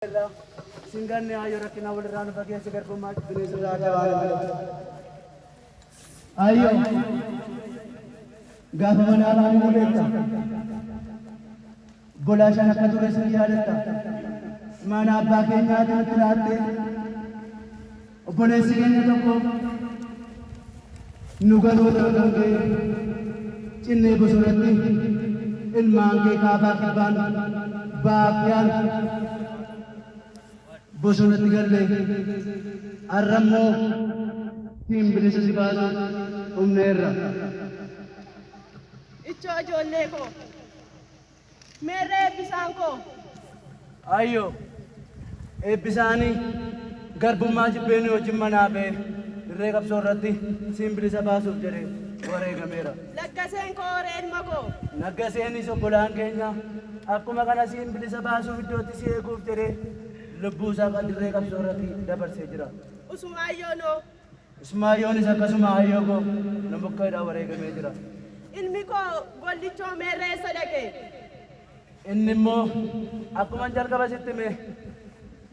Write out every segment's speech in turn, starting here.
Singanne ayo rakkina walirraan fageesse garbummaa bineensa jabaan ayo gaafa mana alaanii ni beekta bolaashaan akka ture sin yaadatta mana abbaa keenyaati nutti laatte obboleessi keenya tokko nu galoota gangee cinnee bosonatti ilmaan kee kaabaa kibbaan baabbiyaan bosonatti galle arrammoo tiin bilisa si baasu humneerra. Ichoo ijoollee koo meerree eebbisaan koo. Ayyo eebbisaanii garbummaa jibbeenii wajjin manaa ba'e dirree qabsoo irratti siin bilisa baasuuf jedhee wareegameera. Naggaseen koo horee ilma koo. Naggaseenis obbolaan keenya akkuma kana siin bilisa baasuuf iddootti si eeguuf jedhee lubbuu isaa kan dirree qabsoo irratti dabarsee jira. Usmaayyoonoo. Usmaayyoonis akkasuma hayyoo koo namukkeedhaan wareegamee jira. Ilmi koo gollichoo meerree eessa dhaqe? Inni immoo akkuma jalqaba sitti hime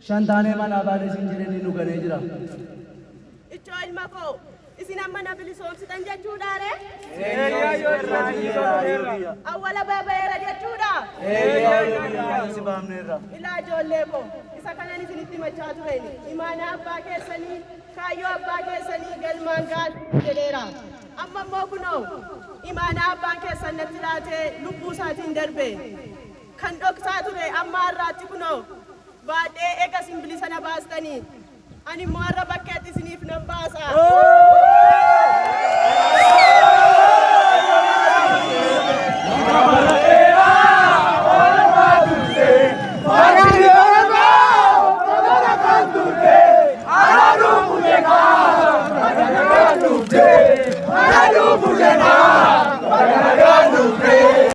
shantaanee manaa baanee siin jedhanii nu ganee jira. Ichoo ilma koo isin amma na bilisoomsitan jechuudhaare? Awwala babayera jechuudha? Si baamneerra. Ilaa ijoollee koo isa kanan isinitti himachaa tureni imaana abbaa keessanii kaayyoo abbaa keessanii galmaan gaatu jedheera. Amma immoo kunoo imaana abbaan keessan natti laatee lubbuu isaatiin darbe kan dhoksaa ture amma har'aatti kunoo baadhee eega isin bilisa na baastanii ani immoo har'a bakkeetti isiniif nan baasa. Oh!